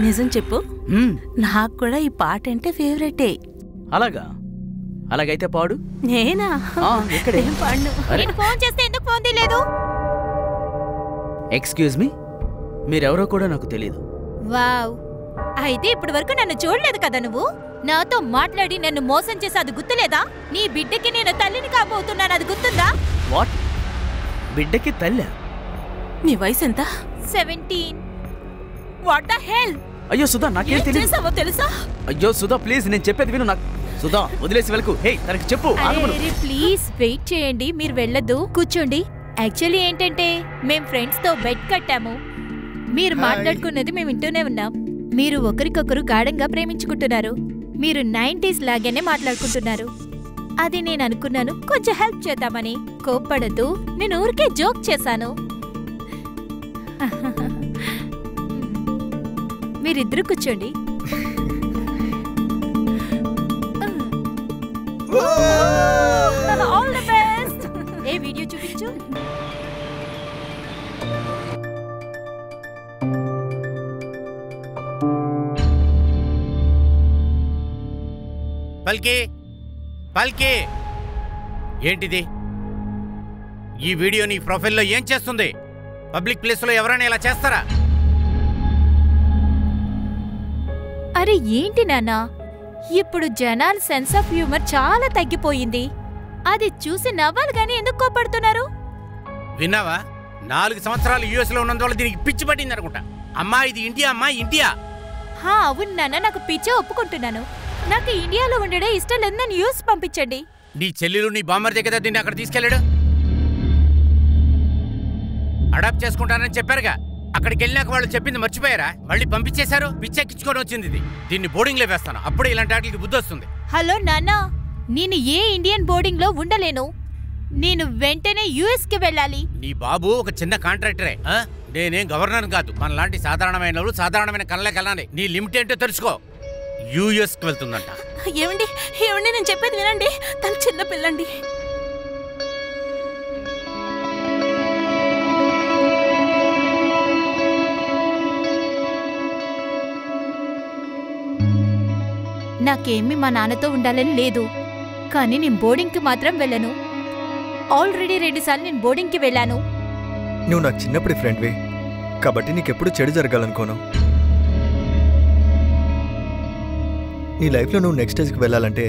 నిజం చెప్పు. నాకు కూడా ఈ పాట అంటే ఫేవరెటే. అలాగైతే పాడు. నేనా? పాడు. నేను ఫోన్ చేస్తే ఎందుకు ఫోన్ తీయలేదు? ఎక్స్క్యూజ్ మీ, మీరెవరో కూడా నాకు తెలీదు. వావ్, అయితే ఇప్పటి వరకు నన్ను చూడలేదు కదా నువ్వు? నాతో మాట్లాడి నన్ను మోసం చేసి అది గుర్తులేదా? నీ బిడ్డకి నేను తల్లిని కాబోతున్నాను, అది గుర్తుందా? వాట్? బిడ్డకి తల్లి? నీ వయసు ఎంత? 17. What the hell? అయ్యో సుధా, నాకేం తెలియదు. తెలుసా? అయ్యో సుధా, ప్లీజ్ నేను చెప్పేది విను. నాకు సుధా వదిలేసి వెళ్ళకు. హే, తనకి చెప్పు. ప్లీజ్ వెయిట్ చేయండి, మీరు వెళ్ళొద్దు, కూర్చోండి. యాక్చువల్లీ ఏంటంటే మేం ఫ్రెండ్స్ తో బెడ్ కట్టాము. మీరు మాట్లాడుకున్నది మేము వింటూనే ఉన్నాం. మీరు ఒకరికొకరు గాఢంగా ప్రేమించుకుంటున్నారు. మీరు 90s లాగానే మాట్లాడుకుంటున్నారు. అది నేను అనుకున్నాను కొంచెం హెల్ప్ చేద్దామని. కోప్పడద్దు, నేను ఊరికే జోక్ చేశాను. మీరిద్దరు కూర్చోండి. All the best. A video చూపించు. పల్కి ఏంటిది? ఈ వీడియో నీ ప్రొఫైల్లో ఏం చేస్తుంది? పబ్లిక్ ప్లేస్లో ఎవరైనా ఇలా చేస్తారా? అరే ఏంటి నాన్నా, ఇప్పుడు జనాల సెన్స్ ఆఫ్ హ్యూమర్ చాలా తగ్గిపోయింది. అది చూసి నవ్వాలి గాని ఎందుకు కోపడుతున్నారు? విన్నావా? 4 సంవత్సరాలు యుఎస్లో ఉన్నందువల్ల దీనికి పిచ్చి పట్టింది అనుకుంటా. అమ్మా, ఇది ఇండియా అమ్మా, ఇండియా. అవును నాన్న, నాకు పిచ్చే ఒప్పుకుంటున్నాను. నాకు ఇండియాలో ఉండడే ఇష్టం లేదు, నన్ను యూఎస్ పంపించండి. నీ చెల్లెలు నీ బామ్మర్ దగ్గర దీన్ని అక్కడ తీసుకెళ్ళాడు. అడాప్ట్ చేసుకుంటానని చెప్పారుగా. అక్కడికి వెళ్ళినాక వాళ్ళు చెప్పింది మర్చిపోయారా? మళ్ళీ పంపించేశారు. పిచ్చెక్కించుకొని వచ్చింది ఇది. దీన్ని బోర్డింగ్ లో వేస్తాను, అప్పుడే ఇలాంటి వాటికి బుద్ధి వస్తుంది. హలో నాన్న, నేను ఏ ఇండియన్ బోర్డింగ్ లో ఉండలేను. నేను వెంటనే యుఎస్ కి వెళ్ళాలి. నీ బాబు ఒక చిన్న కాంట్రాక్టరే, నేనేం గవర్నర్ కాదు. మన లాంటి సాధారణమైన వాళ్ళు సాధారణమైన కళ్ళే కలాలి. నీ లిమిట్ ఏంటో తెలుసుకో. యుఎస్ కి వెళ్తుందంట. ఏమండి ఏమండి, నేను చెప్పేది వినండి. తను చిన్న పిల్లండి. నాకేమీ మా నాన్నతో ఉండాలని లేదు, కానీ నేను బోర్డింగ్కి మాత్రం వెళ్ళను. ఆల్రెడీ 2 సార్లు నేను బోర్డింగ్కి వెళ్ళాను. నువ్వు నాకు చిన్నప్పుడు ఫ్రెండ్వే కాబట్టి నీకెప్పుడు చెడు జరగాలనుకోను. నీ లైఫ్లో నువ్వు నెక్స్ట్ స్టేజ్కి వెళ్ళాలంటే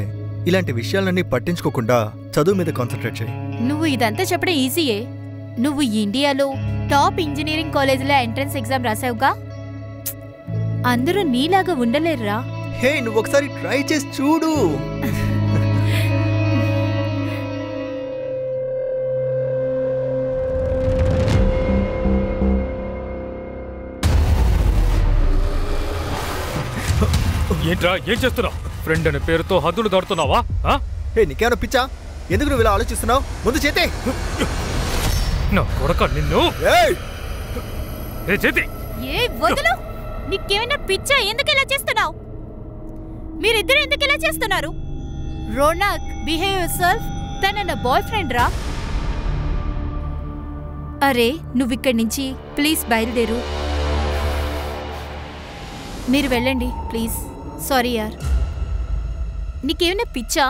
ఇలాంటి విషయాలన్నీ పట్టించుకోకుండా చదువు మీద కాన్సన్ట్రేట్ చేయి. నువ్వు ఇదంతా చెప్పడం ఈజీయే. నువ్వు ఇండియాలో టాప్ ఇంజనీరింగ్ కాలేజీలో ఎంట్రన్స్ ఎగ్జామ్ రాసావుగా. అందరూ నీలాగా ఉండలేరురా. హే, నువ్వు ఒకసారి ట్రై చేసి చూడు. ఏంట్రా, ఏం చేస్తున్నావు? ఫ్రెండ్ అనే పేరుతో హద్దులు దాడుతున్నావా? హే, నీకేమైనా పిచ్చా? ఎందుకు నువ్వు ఇలా ఆలోచిస్తున్నావు? ముందు చేతే. నా కొడక నిన్ను. చేతి వదలు. నీకేమైనా పిచ్చా? ఎందుకు ఇలా చేస్తున్నావు? మీరిద్దరు ఎందుకు ఇలా చేస్తున్నారు? రోనాక్, బిహేవ్ యువర్సెల్ఫ్. తన నా బాయ్ ఫ్రెండ్ రా. అరే నువ్విక్కడి నుంచి ప్లీజ్ బయలుదేరు. మీరు వెళ్ళండి ప్లీజ్. సారీ యార్. నీకేమైనా పిచ్చా?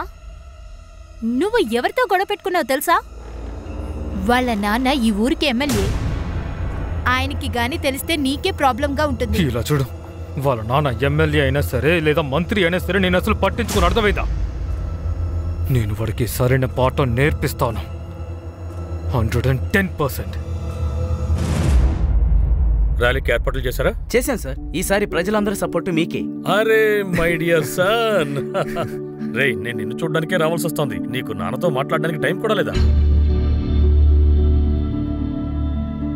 నువ్వు ఎవరితో గొడవ పెట్టుకున్నావు తెలుసా? వాళ్ళ నాన్న ఈ ఊరికి ఎమ్మెల్యే. ఆయనకి గాని తెలిస్తే నీకే ప్రాబ్లంగా ఉంటుంది. ఇలా చూడు, వాళ్ళ నాన్న ఎమ్మెల్యే అయినా సరే లేదా మంత్రి అయినా సరే నేను అసలు పట్టించుకుని అర్థమైందా? నేను వాడికి సరైన పాఠం నేర్పిస్తాను. 110%. ర్యాలీకి ఏర్పాట్లు చేశారా? చేశాను సార్. ఈసారి ప్రజలందరూ సపోర్టు మీకే. అరే మై డియర్ సన్, రే నేను నిన్ను చూడడానికే రావాల్సి వస్తుంది. నీకు నాన్నతో మాట్లాడడానికి టైం కూడా లేదా?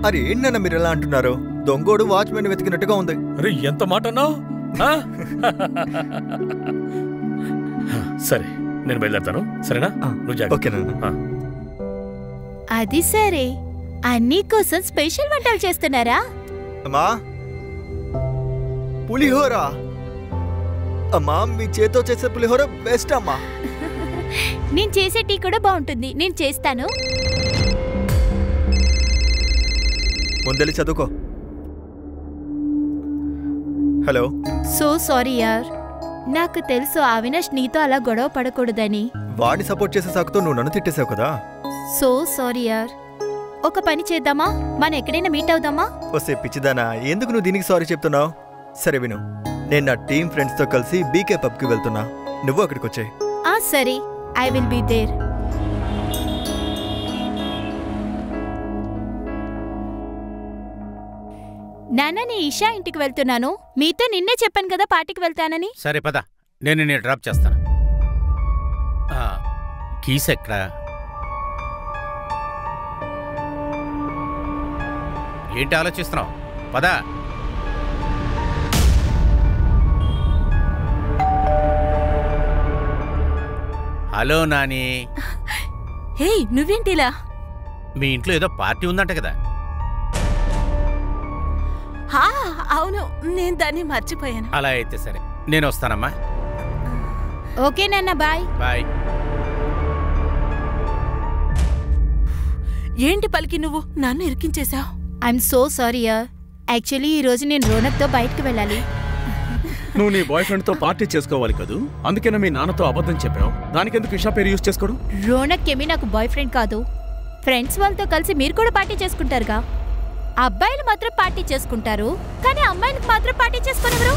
అరే ఏంటన్నా మీరు ఎలా అంటున్నారు? దొంగోడు వాచ్మెన్ వెతికినట్టుగా ఉంది. అరే ఎంత మాట అన్నావు? సరే నేను బయలుదేరుతాను, సరేనా? నువ్వు జాగ్రత్త. అది సరే, అన్నీ కోసం స్పెషల్ వంటలు చేస్తున్నారా? అమ్మా, పులిహోర. అమ్మా, మీ చేతో చేసే పులిహోర బెస్ట్ అమ్మా. నేను చేసే టీ కూడా బాగుంటుంది, నేను చేస్తాను. ముందెళ్ళి చదువుకో. హలో. సో సారీ యార్. నాకు తెలుసు అవినాష్ నీతో అలా గొడవ పడకూడదని. వాడిని సపోర్ట్ చేసే సాకుతో నువ్వు నన్ను తిట్టేసావు కదా. సో సారీ యార్. ఒక పని చేద్దామా, మనం ఎక్కడైనా మీట్ అవుదామా? వస్తే పిచ్చిదానా, ఎందుకు నువ్వు దీనికి సారీ చెప్తున్నావు? సరే విను, నేను నా టీం ఫ్రెండ్స్తో కలిసి బీకే పబ్కి వెళ్తున్నా, నువ్వు అక్కడికి వచ్చాయి. సరే, ఐ విల్ బీ దేర్. నాన్న, నీ ఇషా ఇంటికి వెళ్తున్నాను. మీతో నిన్నే చెప్పాను కదా పార్టీకి వెళ్తానని. సరే పద, నేను నీ డ్రాప్ చేస్తాను. కీస్ ఎక్కడా? ఏంటి ఆలోచిస్తున్నావు? పద. హలో నాని. హే, నువ్వేంటిలా? మీ ఇంట్లో ఏదో పార్టీ ఉందంట కదా? అవును, నేను దాన్ని మర్చిపోయాను. అలా అయితే సరే, నేను వస్తానమ్మా. ఓకే నాన్న, బాయ్. బాయ్. ఏంటి పలికి నువ్వు నన్ను ఇరికించేశావు? ఐఎమ్ సో సారీ యార్. యాక్చువల్లీ ఈ రోజు నేను రోనక్తో బయటకు వెళ్ళాలి. నువ్వు నీ బాయ్ ఫ్రెండ్తో పార్టీ చేసుకోవాలి కదూ, అందుకేనా మీ నాన్నతో అబద్ధం చెప్పావు? దానికెందుకు ఇషా పేరు యూజ్ చేసుకోవడం? రోనక్ ఏమీ నాకు బాయ్ ఫ్రెండ్ కాదు. ఫ్రెండ్స్ వాళ్ళతో కలిసి మీరు కూడా పార్టీ చేసుకుంటారుగా. అబ్బాయిలు మాత్రం పార్టీ చేసుకుంటారు, కానీ అమ్మాయిలకు మాత్రం party చేసుకోనివ్వరు.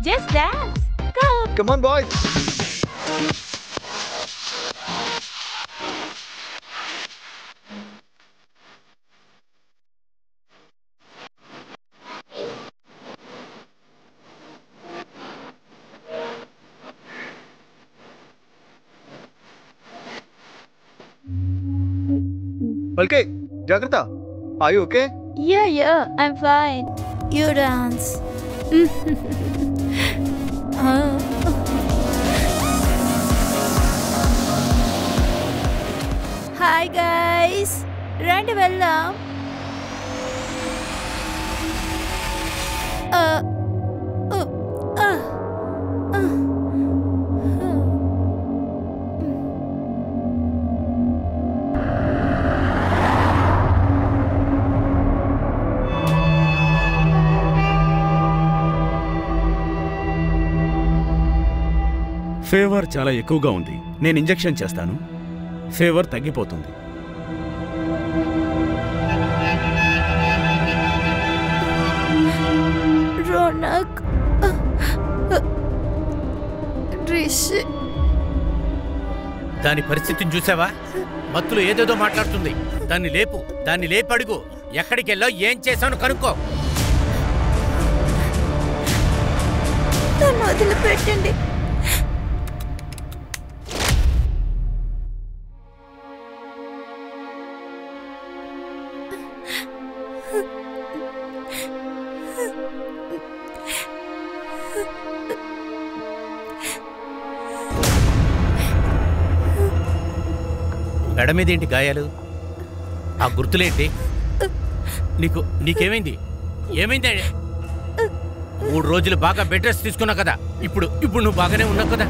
Just dance. Come. Come on, boys. Palke, Jagrata. Are you okay? Yeah, I'm fine. You dance. Hi guys, రండి వెళ్దాం. ఫీవర్ చాలా ఎక్కువగా ఉంది, నేను ఇంజెక్షన్ చేస్తాను, ఫీవర్ తగ్గిపోతుంది. రోనక్, దాని పరిస్థితిని చూసావా? మత్తులో ఏదేదో మాట్లాడుతుంది. దాన్ని లేపు అడుగు. ఎక్కడికి వెళ్ళో ఏం చేశాను కనుక్కో. నన్ను వదిలిపెట్టండి. మెడ మీద ఏంటి గాయాలు? ఆ గుర్తులేంటి? నీకేమైంది? ఏమైంది? 3 రోజులు బాగా బెడ్ రెస్ట్ తీసుకున్నావు కదా, ఇప్పుడు నువ్వు బాగానే ఉన్నావు కదా.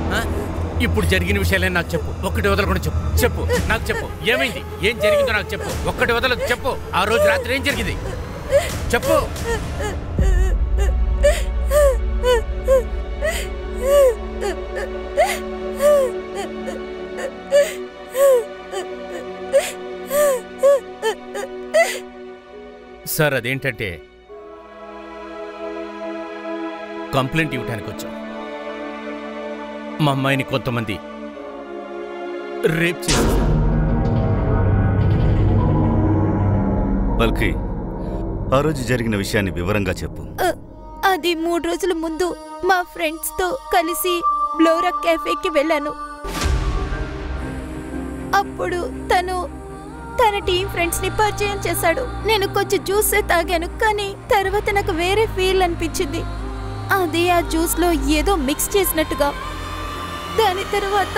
ఇప్పుడు జరిగిన విషయాలే నాకు చెప్పు, ఒక్కటి వదలకుండా చెప్పు నాకు చెప్పు. ఏమైంది? ఏం జరిగిందో నాకు చెప్పు, ఒక్కటి వదలదు చెప్పు. ఆ రోజు రాత్రి ఏం జరిగింది చెప్పు. సార్, అదేంటంటే కంప్లైంట్ ఇవ్వడానికి వచ్చాం. మా అమ్మాయిని కొంతమంది రేప్ చేశారు. పల్కి, ఆ రోజు జరిగిన విషయాన్ని వివరంగా చెప్పు. అది 3 రోజుల ముందు మా ఫ్రెండ్స్తో కలిసి బ్లోరా కేఫేకి వెళ్ళాను. అప్పుడు తను తన టీం ఫ్రెండ్స్ ని పరిచయం చేశాడు. నేను కొంచెం జ్యూసే తాగాను, కానీ తర్వాత నాకు వేరే ఫీల్ అనిపించింది. అది ఆ జ్యూస్ లో ఏదో మిక్స్ చేసినట్టుగా. దాని తర్వాత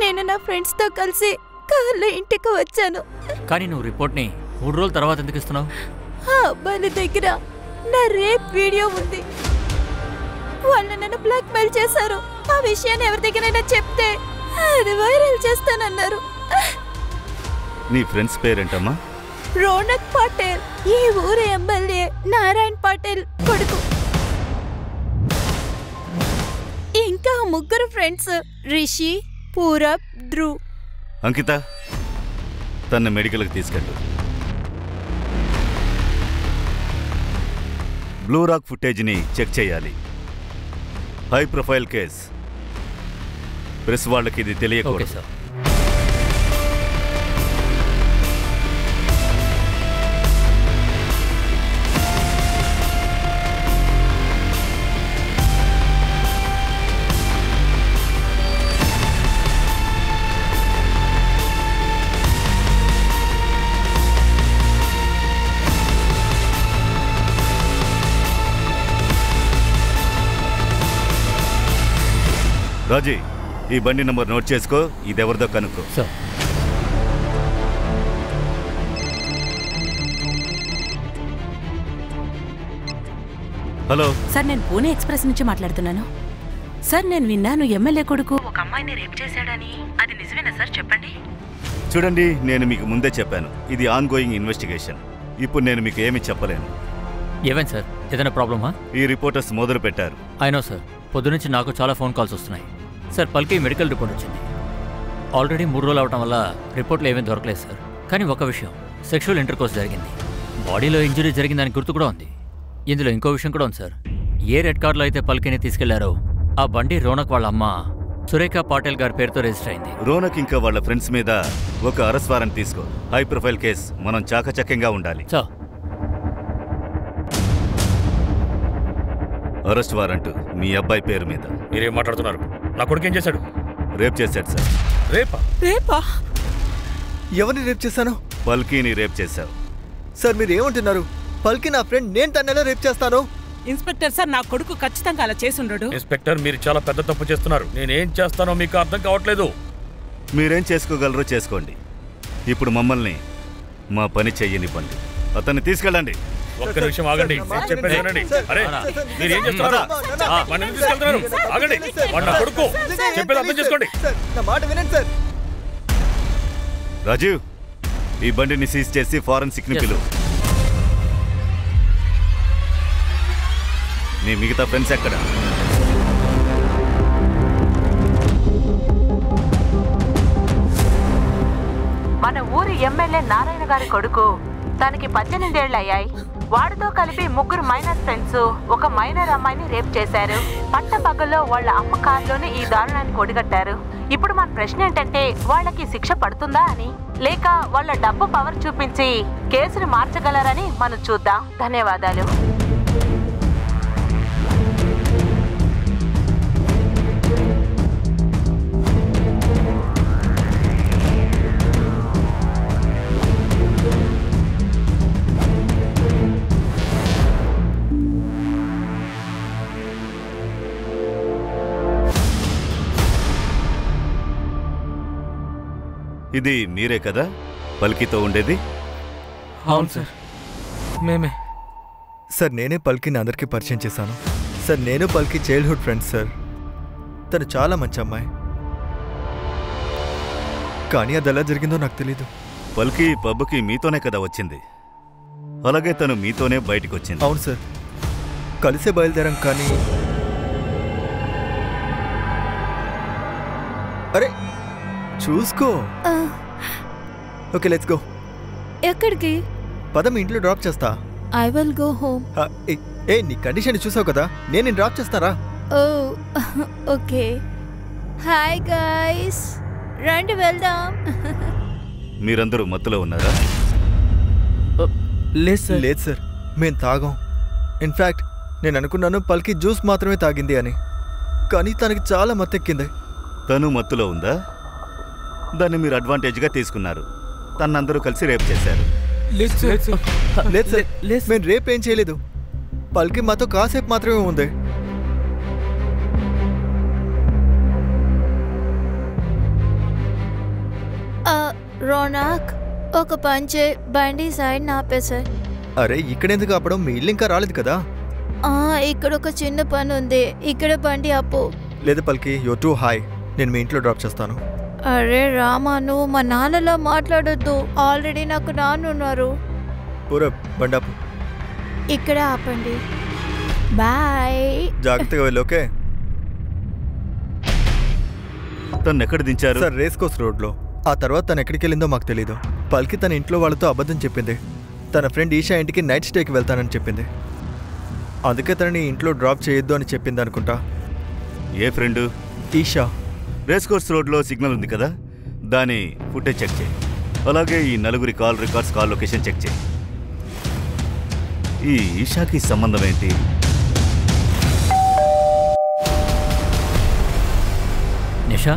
నేను నా ఫ్రెండ్స్ తో కలిసి కార్లో ఇంటికి వచ్చాను. కానీ నువ్వు రిపోర్ట్ని 3 రోజుల తర్వాత ఎందుకు ఇస్తున్నావు? ఆ అబ్బాయిల దగ్గర నా రేప్ వీడియో ఉంది. వాళ్ళు నన్ను బ్లాక్ మెయిల్ చేశారు. ఆ విషయాన్ని ఎవరి దగ్గరైనా చెప్తే అది వైరల్ చేస్తానన్నారు. నీ ఫ్రెండ్స్ పేరేంటమ్మా? రోనక్ పటేల్, ఈ ఊరి ఎమ్మెల్యే నారాయణ్ పటేల్ కొడుకు. ఇంకా 3 ఫ్రెండ్స్, రిషి, పూరబ్, ధ్రువ్. అంకిత, తన మెడికల్కి తీసుకెళ్ళు. బ్లూ రాక్ ఫుటేజ్ని చెక్ చేయాలి. High profile case. ప్రెస్ వాళ్ళకి ఇది తెలియకూడదు. సార్. రాజీ, ఈ బండి నంబర్ నోట్ చేసుకో. ఇదెవరిదో కనుక్కో. సార్. హలో సార్, నేను పూణే ఎక్స్ప్రెస్ నుంచి మాట్లాడుతున్నాను. సార్, నేను విన్నాను ఎమ్మెల్యే కొడుకు ఒక అమ్మాయిని రేప్ చేశాడని. అది నిజమేనా సార్? చెప్పండి. చూడండి, నేను మీకు ముందే చెప్పాను, ఇది ఆన్ గోయింగ్ ఇన్వెస్టిగేషన్. ఇప్పుడు నేను మీకు ఏమీ చెప్పలేను. ఏమైంది సార్? ఏదైనా ప్రాబ్లమా? ఈ రిపోర్టర్స్ మొదలు పెట్టారు. అయినో సార్, పొద్దునుంచి నాకు చాలా ఫోన్ కాల్స్ వస్తున్నాయి. సార్, పల్కి మెడికల్ రిపోర్ట్ వచ్చింది. ఆల్రెడీ 3 రోజులు అవడం వల్ల రిపోర్ట్లో ఏమీ దొరకలేదు సార్. కానీ ఒక విషయం, సెక్షువల్ ఇంటర్కోర్స్ జరిగింది. బాడీలో ఇంజరీ జరిగిందని గుర్తు కూడా ఉంది. ఇందులో ఇంకో విషయం కూడా ఉంది సార్. ఏ రెడ్ కార్లో అయితే పల్కిని తీసుకెళ్లారో ఆ బండి రోనక్ వాళ్ళ అమ్మ సురేఖ పాటేల్ గారి పేరుతో రిజిస్టర్ అయింది. రోనక్ ఇంకా వాళ్ళ ఫ్రెండ్స్ మీద ఒక అరెస్ట్ వారెంట్ తీసుకో. హై ప్రొఫైల్ కేస్, మనం చాకచక్యంగా ఉండాలి. సార్. అరెస్ట్ వారెంట్ మీ అబ్బాయి పేరు మీద. మీరేం మాట్లాడుతున్నారు? నా కొడుకు ఏం చేశాడు? రేప్ చేశాడు సార్. రేపా? రేపా? ఎవరిని రేప్ చేశాను? పల్కీని రేప్ చేశావు. సార్ మీరు ఏమంటున్నారు? పల్కి నా ఫ్రెండ్, నేను తనెలా రేప్ చేస్తాను? ఇన్స్పెక్టర్ సార్, నా కొడుకు ఖచ్చితంగా అలా చేసుండడు. ఇన్స్పెక్టర్, మీరు చాలా పెద్ద తప్పు చేస్తున్నారు. నేనేం చేస్తానో మీకు అర్థం కావట్లేదు. మీరేం చేసుకోగలరో చేసుకోండి. ఇప్పుడు మమ్మల్ని మా పని చెయ్యనివ్వండి. అతన్ని తీసుకెళ్ళండి. ఒక్క నిమిషం ఆగండి. చెప్పేది వినండి. అరే, మీరు ఏం చేస్తున్నారు? వాడిని ఎందుకు తీసుకెళ్తున్నారు? ఆగండి. వాడు నా కొడుకు. చెప్పేది అర్థం చేసుకోండి. నా మాట వినండి సార్. రాజీవ్, ఈ బండిని సీజ్ చేసి ఫారెన్సిక్ ని పిలువు. నీ మిగతా ఫ్రెండ్స్ ఎక్కడ? మన ఊరి ఎమ్మెల్యే నారాయణ గారి కొడుకు. తనకి 18 ఏళ్ళు అయ్యాయి. వాడితో కలిపి 3 మైనర్ ఫ్రెండ్స్ ఒక మైనర్ అమ్మాయిని రేప్ చేశారు. పట్టపగల్లో వాళ్ళ అమ్మ కారులోనే ఈ దారుణాన్ని కొడిగట్టారు. ఇప్పుడు మన ప్రశ్న ఏంటంటే, వాళ్ళకి శిక్ష పడుతుందా అని, లేక వాళ్ళ డబ్బు పవర్ చూపించి కేసుని మార్చగలరని మనం చూద్దాం. ధన్యవాదాలు. ఇది మీరే కదా పల్కితో ఉండేది? అవును సార్, మేమే. సార్ నేనే పల్కిని అందరికీ పరిచయం చేశాను. సార్ నేను పల్కి చైల్డ్హుడ్ ఫ్రెండ్స్ సార్. తను చాలా మంచి అమ్మాయి, కానీ అది ఎలా జరిగిందో నాకు తెలీదు. పల్కి పబ్కి మీతోనే కదా వచ్చింది, అలాగే తను మీతోనే బయటికి వచ్చింది. అవును సార్, కలిసే బయలుదేరాం. కానీ అరే చూసుకో. Okay, let's go. ఎక్కడికి? పదం ఇంట్లో డ్రాప్ చేస్తా. I will go home. ఏ నీ కండిషన్ చూసావు కదా, నేను డ్రాప్ చేస్తారా? ఓ ఓకే. హాయ్ గైస్, రండి వెళ్దాం. మీరందరూ మత్తులో ఉన్నారా? లేదు సార్, మేము తాగాం. ఇన్ఫ్యాక్ట్ నేను అనుకున్నాను పల్కి జ్యూస్ మాత్రమే తాగింది అని, కానీ తనకి చాలా మత్తెక్కింది. తను మత్తులో ఉందా? దాన్ని మీరు అడ్వాంటేజ్గా తీసుకున్నారు. తనందరూ కలిసి రేప్ చేశారు. లేదు సార్, మేము రేప్ ఏం చేయలేదు. పల్కి మాతో కాసేపు మాత్రమే ఉంది. రోనాక్ ఒక పంచే బండి సైడ్ నాపే సార్. అరే ఇక్కడెందుకు ఆపడం? మీ ఇల్లు ఇంకా రాలేదు కదా. ఇక్కడ ఒక చిన్న పని ఉంది, ఇక్కడ బండి ఆపు. లేదు పల్కి, యూ టూ హై. నేను మీ ఇంట్లో డ్రాప్ చేస్తాను. అరే రామా, నువ్వు మా నాన్నలా మాట్లాడొద్దు. ఆల్రెడీ నాకు నాన్నున్నారు. పూరబ్ బండి ఆపు. ఇక్కడ ఆపండి. బాయ్. జాగ్రత్తగా వెళ్ళు. ఓకే. తను ఎక్కడ దించారు? సార్ రేస్ కోర్స్ రోడ్లో. ఆ తర్వాత తను ఎక్కడికి వెళ్ళిందో మాకు తెలీదు. పల్కి తన ఇంట్లో వాళ్ళతో అబద్ధం చెప్పింది. తన ఫ్రెండ్ ఈషా ఇంటికి నైట్ స్టేకి వెళ్తానని చెప్పింది. అందుకే తనని ఇంట్లో డ్రాప్ చేయొద్దు అని చెప్పింది అనుకుంటా. ఏ ఫ్రెండు? ఈషా. రేస్ కోర్స్ రోడ్లో సిగ్నల్ ఉంది కదా, దాని ఫుటేజ్ చెక్ చేయి. అలాగే ఈ నలుగురి call records, call location check చేయి. ఈ ఈషాకి సంబంధం ఏంటి? నిషా,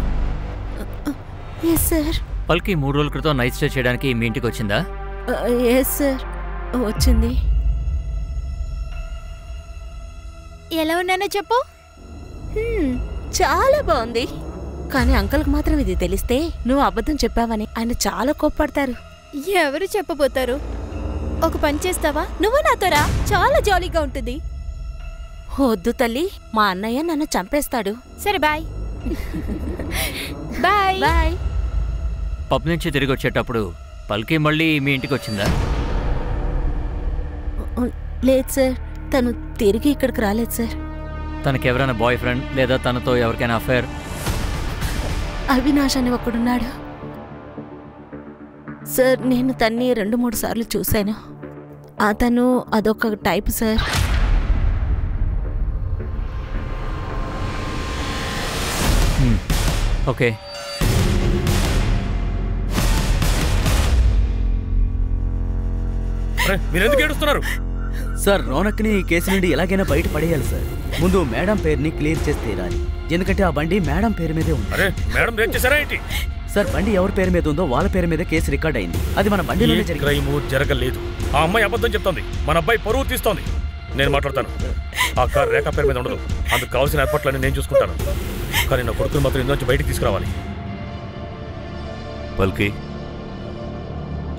ఎస్ సార్. పల్కి 3 రోజుల క్రితం నైట్ స్టే చేయడానికి మీ ఇంటికి వచ్చిందా? ఎస్ సార్, వచ్చింది. ఎలా ఉన్నానో చెప్పు. చాలా బాగుంది. కానీ అంకుల్కి మాత్రం ఇది తెలిస్తే నువ్వు అబద్ధం చెప్పావని ఆయన చాలా కోప్పడతారు. ఎవరు చెప్పబోతారు? ఒక పని చేస్తావా? నువ్వు నాతో రా, చాలా జాలీగా ఉంటుంది. వద్దు తల్లి, మా అన్నయ్య నన్ను చంపేస్తాడు. సరే బాయ్. Bye bye. పబ్ నుంచి తిరిగి వచ్చేటప్పుడు పల్కి మళ్ళీ మీ ఇంటికి వచ్చిందా? లేదు సార్, తను తిరిగి ఇక్కడికి రాలేదు సార్. తనకి ఎవరైనా బాయ్ ఫ్రెండ్ లేదా తనతో ఎవరికైనా అఫైర్? అవినాష్ అని ఒకడున్నాడు సార్. నేను తన్ని 2-3 సార్లు చూశాను. అతను అదొక టైప్ సార్. ఓకే. మీరెందుకు ఏడుస్తున్నారు? సార్ రోనక్ని ఈ కేసు నుండి ఎలాగైనా బయట పడేయాలి సార్. ముందు మేడం పేరుని క్లియర్ చేసి తీరాలి. ఎందుకంటే ఆ బండి మేడం పేరు మీదే ఉంది. అరే మేడం రేప్ చేశారా ఏంటి? సార్ బండి ఎవరి పేరు మీద ఉందో వాళ్ళ పేరు మీద కేసు రికార్డ్ అయింది. అది మన బండిలోనే జరిగింది. క్రైమ్ జరగలేదు. ఆ అమ్మాయి అబద్ధం చెప్తోంది. మన అబ్బాయి పరువు తీస్తోంది. నేను మాట్లాడతాను. ఆ కార్ రేఖ పేరు మీద ఉండదు. అందుకు కావాల్సిన ఏర్పాట్లన్నీ నేను చూసుకుంటాను. కానీ నా కొడుకుని మాత్రం ఇందులోంచి బయటికి తీసుకురావాలి. పల్కి,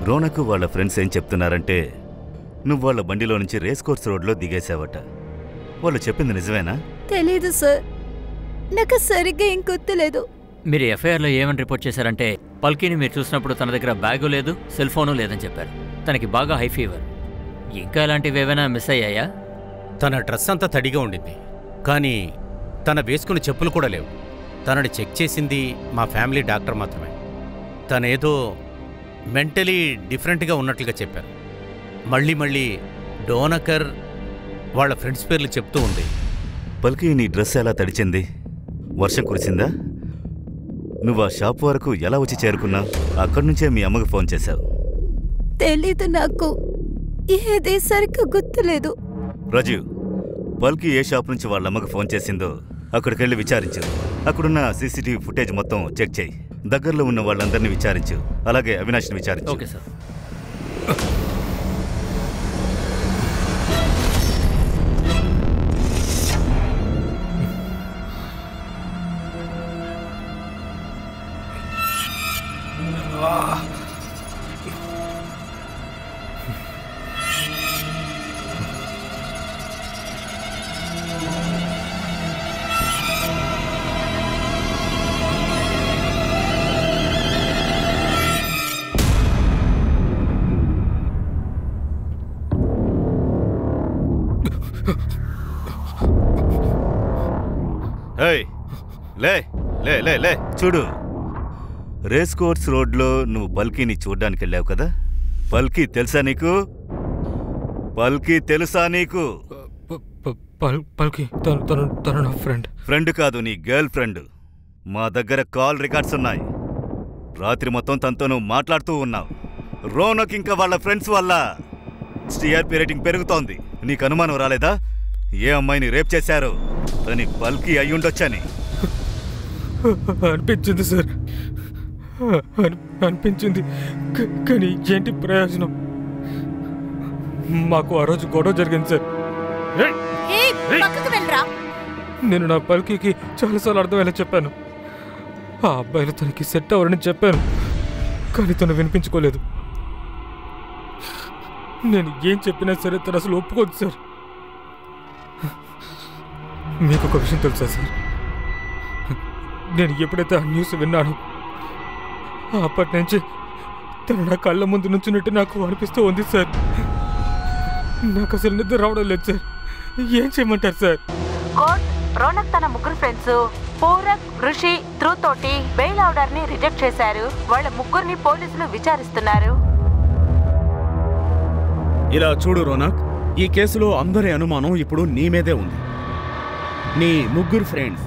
రోనకు వాళ్ళ ఫ్రెండ్స్ ఏం చెప్తున్నారంటే నువ్వు వాళ్ళ బండిలో నుంచి రేస్ కోర్స్ రోడ్లో దిగేశావట. వాళ్ళు చెప్పింది నిజమేనా? తెలీదు సార్, నాకు సరిగ్గా ఏం గుర్తులేదు. మీరు ఎఫ్ఐఆర్లో ఏమని రిపోర్ట్ చేశారంటే పల్కీని మీరు చూసినప్పుడు తన దగ్గర బ్యాగు లేదు, సెల్ ఫోను లేదని చెప్పారు. తనకి బాగా హై ఫీవర్. ఇంకా అలాంటివి ఏమైనా మిస్ అయ్యాయా? తన డ్రెస్ అంతా తడిగా ఉండింది, కానీ తన వేసుకున్న చెప్పులు కూడా లేవు. తనని చెక్ చేసింది మా ఫ్యామిలీ డాక్టర్ మాత్రమే. తనేదో మెంటలీ డిఫరెంట్గా ఉన్నట్లుగా చెప్పారు. మళ్ళీ డోనకర్ వాళ్ళ ఫ్రెండ్స్ పేర్లు చెప్తూ ఉంది. పల్కి, నీ డ్రెస్ ఎలా తడిచింది? వర్షం కురిసిందా? నువ్వు ఆ షాప్ వరకు ఎలా వచ్చి చేరుకున్నావు? అక్కడి నుంచే మీ అమ్మకు ఫోన్ చేశావు. తెలీదు, నాకు ఏదే సరిగ్గా గుర్తులేదు. రాజీవ్, పల్కి ఏ షాప్ నుంచి వాళ్ళ అమ్మకు ఫోన్ చేసిందో అక్కడికెళ్ళి విచారించు. అక్కడున్న సీసీటీవీ ఫుటేజ్ మొత్తం చెక్ చేయి. దగ్గరలో ఉన్న వాళ్ళందరినీ విచారించు. అలాగే అవినాష్ని విచారించు. Okay sir. లే లే లే లే చూడు, రేస్ కోర్స్ రోడ్లో నువ్వు పల్కీని చూడ్డానికి వెళ్ళావు కదా. పల్కీ తెలుసా నీకు? పల్కీ తెలుసా నీకు? పల్కీ తను నా ఫ్రెండ్. ఫ్రెండ్ కాదు, నీ గర్ల్ ఫ్రెండ్. మా దగ్గర కాల్ రికార్డ్స్ ఉన్నాయి. రాత్రి మొత్తం తనతో నువ్వు మాట్లాడుతూ ఉన్నావు. రోనక్ ఇంకా వాళ్ళ ఫ్రెండ్స్ వల్ల టీఆర్పీ రేటింగ్ పెరుగుతోంది. నీకు అనుమానం రాలేదా ఏ అమ్మాయిని రేప్ చేశారు అని? పల్కీ అయ్యుండొచ్చని అనిపించింది సార్. అనిపించింది. కానీ ఏంటి ప్రయోజనం? మాకు ఆ రోజు గొడవ జరిగింది సార్. నేను నా పల్కీకి చాలాసార్లు అర్థమయ్యేలా చెప్పాను. ఆ అబ్బాయిలు తనకి సెట్ అవ్వరని చెప్పాను, కానీ తను వినిపించుకోలేదు. నేను ఏం చెప్పినా సరే తను అసలు ఒప్పుకోదు సార్. మీకు ఒక విషయం తెలుసా సార్? నేను ఎప్పుడైతే ఆ న్యూస్ విన్నానో అప్పటి నుంచి తను నా కళ్ళ ముందు నుంచున్నట్టు నాకు అనిపిస్తూ ఉంది సార్. నాకు అసలు నిద్ర రావడం లేదు సార్. ఏం చేయమంటారు సార్? రోనక్ తన ముగ్గురు ఫ్రెండ్స్ పూరక్, ఋషి, ధ్రువ్ తోటి బెయిల్ ఆర్డర్ ని రిజెక్ట్ చేశారు. వాళ్ళ ముగ్గురిని పోలీసులు విచారిస్తున్నారు. ఇలా చూడు రోనక్, ఈ కేసులో అందరి అనుమానం ఇప్పుడు నీ మీదే ఉంది. నీ ముగ్గురు ఫ్రెండ్స్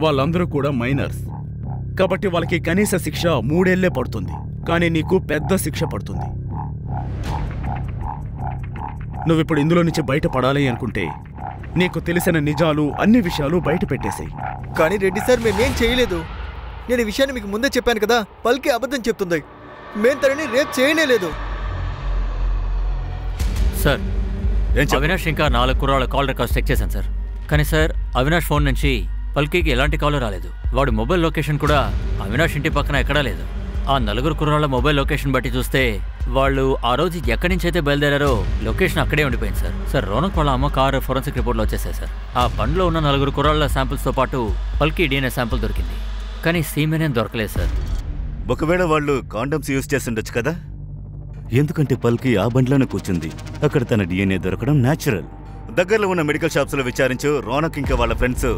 వాళ్ళందరూ కూడా మైనర్స్ కాబట్టి వాళ్ళకి కనీస శిక్ష 3 ఏళ్లే పడుతుంది, కానీ నీకు పెద్ద శిక్ష పడుతుంది. నువ్విప్పుడు ఇందులో నుంచి బయటపడాలి అనుకుంటే నీకు తెలిసిన నిజాలు అన్ని విషయాలు బయట పెట్టేసాయి. కానీ రెడ్డి సార్ మేమేం చేయలేదు. నేను ఈ విషయాన్ని మీకు ముందే చెప్పాను కదా. పల్కి అబద్ధం చెప్తుంది. మేం తనని రేప్ చేయనే లేదు. సార్, అవినాష్ ఇంకా 4 కుర్రాళ్ళ కాల్ రికార్డ్స్ చెక్ చేశాను సార్. కానీ సార్, అవినాష్ ఫోన్ నుంచి పల్కీకి ఎలాంటి కాల్ రాలేదు. వాడి మొబైల్ లొకేషన్ కూడా అవినాష్ ఇంటి పక్కన ఎక్కడా లేదు. ఆ 4 కుర్రాళ్ళ మొబైల్ లొకేషన్ బట్టి చూస్తే వాళ్ళు ఆ రోజు ఎక్కడి నుంచి అయితే బయలుదేరారో లొకేషన్ అక్కడే ఉండిపోయింది సార్. సార్, రోనక్ వాళ్ళ అమ్మ కారు ఫోరెన్సిక్ రిపోర్ట్లో వచ్చేసాయి సార్. ఆ బండ్లో ఉన్న 4 కుర్రాళ్ళ శాంపిల్స్తో పాటు పల్కీ DNA శాంపిల్ దొరికింది, కానీ సీమెన్ ఏం దొరకలేదు సార్. ఒకవేళ వాళ్ళు కాండమ్స్ యూజ్ చేస్తుండొచ్చు కదా, ఎందుకంటే పల్కి ఆ బండ్లోనే కూర్చుంది. అక్కడ తన DNA దొరకడం న్యాచురల్. దగ్గరలో ఉన్న మెడికల్ షాప్స్ లో విచారించు రోనక్ ఇంకా వాళ్ళ ఫ్రెండ్స్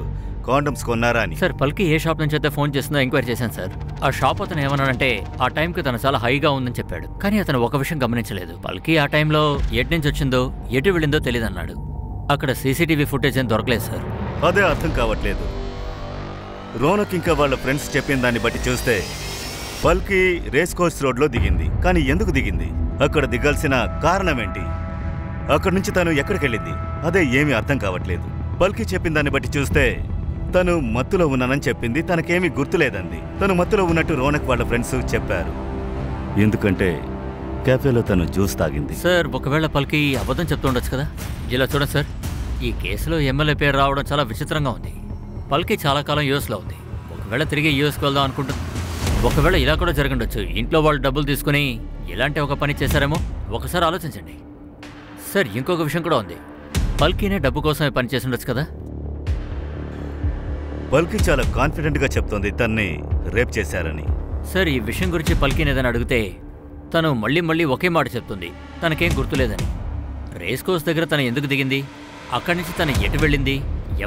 కాండమ్స్ కొన్నారా అని. సార్, పల్కి ఏ షాప్ నుంచి అయితే ఫోన్ చేస్తుందో ఎంక్వైరీ చేశాను సార్. ఆ షాప్ అతను ఏమన్నాడంటే ఆ టైంకి తను చాలా హైగా ఉందని చెప్పాడు, కానీ అతను ఒక విషయం గమనించలేదు. పల్కి ఆ టైంలో ఎటు నుంచి వచ్చిందో ఎటు వెళ్ళిందో తెలియదు అన్నాడు. అక్కడ CCTV ఫుటేజ్ ఏం దొరకలేదు సార్. అదే అర్థం కావట్లేదు. రోనక్ ఇంకా వాళ్ళ ఫ్రెండ్స్ చెప్పిన దాన్ని బట్టి చూస్తే పల్కి రేస్ కోర్స్ రోడ్లో దిగింది, కానీ ఎందుకు దిగింది? అక్కడ దిగాల్సిన కారణం ఏంటి? అక్కడి నుంచి తను ఎక్కడికి వెళ్ళింది? అదే ఏమీ అర్థం కావట్లేదు. పల్కి చెప్పిన దాన్ని బట్టి చూస్తే తను మత్తులో ఉన్నానని చెప్పింది, తనకేమీ గుర్తులేదంది. తను మత్తులో ఉన్నట్టు రోనక్ వాళ్ళ ఫ్రెండ్స్ చెప్పారు, ఎందుకంటే కేఫేలో తను జ్యూస్ తాగింది. సార్, ఒకవేళ పల్కి అబద్ధం చెప్తూ ఉండొచ్చు కదా. ఇలా చూడండి సార్, ఈ కేసులో ఎమ్మెల్యే పేరు రావడం చాలా విచిత్రంగా ఉంది. పల్కి చాలా కాలం యూఎస్లో ఉంది. ఒకవేళ తిరిగి యూఎస్కి వెళ్దాం అనుకుంటుంది. ఒకవేళ ఇలా కూడా జరగండొచ్చు. ఇంట్లో వాళ్ళు డబ్బులు తీసుకుని ఇలాంటి ఒక పని చేశారేమో. ఒకసారి ఆలోచించండి సార్. ఇంకొక విషయం కూడా ఉంది. పల్కీనే డబ్బు కోసమే పని చేసి ఉండొచ్చు కదా. పల్కి చాలా కాన్ఫిడెంట్గా చెప్తోంది తన్ని రేప్ చేశారని. సార్, ఈ విషయం గురించి పల్కీని ఏదైనా అడిగితే తను మళ్ళీ మళ్ళీ ఒకే మాట చెప్తుంది, తనకేం గుర్తులేదని. రేస్ కోర్స్ దగ్గర తను ఎందుకు దిగింది, అక్కడి నుంచి తను ఎటు వెళ్ళింది,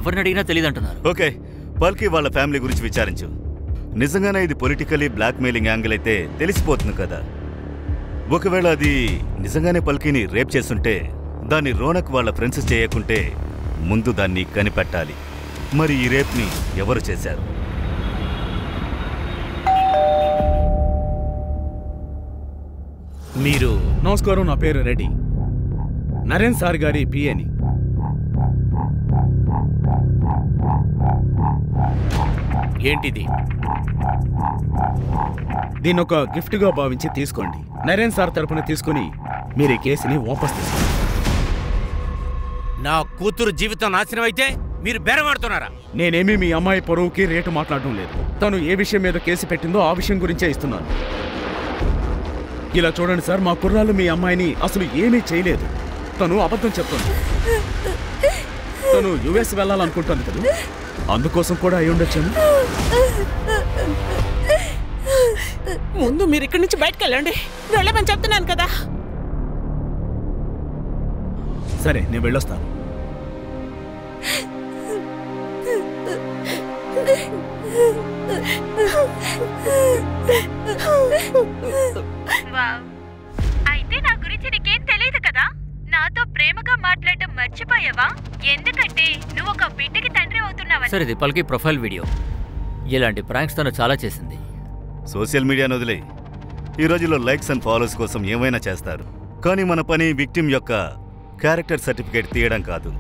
ఎవరిని అడిగినా తెలియదంటున్నారు. ఓకే, పల్కి వాళ్ళ ఫ్యామిలీ గురించి విచారించు. నిజంగానే ఇది పొలిటికలీ బ్లాక్మెయిలింగ్ యాంగిల్ అయితే తెలిసిపోతుంది కదా. ఒకవేళ అది నిజంగానే పల్కీని రేప్ చేస్తుంటే దాన్ని రోనక్ వాళ్ళ ఫ్రెండ్స్ చేయకుంటే ముందు దాన్ని కనిపెట్టాలి. మరి ఈ రేప్ని ఎవరు చేశారు? మీరు నమస్కారం, నా పేరు రెడ్డి, నరేన్ సార్ గారి పిఏని. ఏంటిది? దీన్ని ఒక గిఫ్ట్గా భావించి తీసుకోండి. నరేన్ సార్ తరపున తీసుకుని మీరు ఈ కేసుని వాపస్ తీసుకోండి. నా కూతురు జీవితం నాశనం అయితే మీరు బేరమాడుతున్నారా? నేనేమీ మీ అమ్మాయి పొరువుకి రేటు మాట్లాడడం లేదు. తను ఏ విషయం మీద కేసు పెట్టిందో ఆ విషయం గురించే ఇస్తున్నాను. ఇలా చూడండి సార్, మా కుర్రాళ్ళు మీ అమ్మాయిని అసలు ఏమీ చేయలేదు. తను అబద్ధం చెప్తుంది. తను యుఎస్ వెళ్ళాలనుకుంటుంది కదా, అందుకోసం కూడా అయి ఉండొచ్చాను. ముందు మీరు ఇక్కడి నుంచి బయటకు వెళ్ళండి. వెళ్ళమని చెప్తున్నాను కదా. సరే, నేను వెళ్ళొస్తాను. అయితే నా గురించి నీకేం తెలియదు కదా. నాతో ప్రేమగా మాట్లాడటం మర్చిపోయావా? ఎందుకంటే నువ్వు ఒక బిడ్డకి తండ్రి అవుతున్నావని. సార్, ఇది పల్కి ప్రొఫైల్ వీడియో. ఇలాంటి ప్రాంక్స్ తను చాలా చేసింది. సోషల్ మీడియాను వదిలే. ఈ రోజుల్లో లైక్స్ అండ్ ఫాలోస్ కోసం ఏమైనా చేస్తారు, కానీ మన పని విక్టిమ్ యొక్క క్యారెక్టర్ సర్టిఫికేట్ తీయడం కాదు,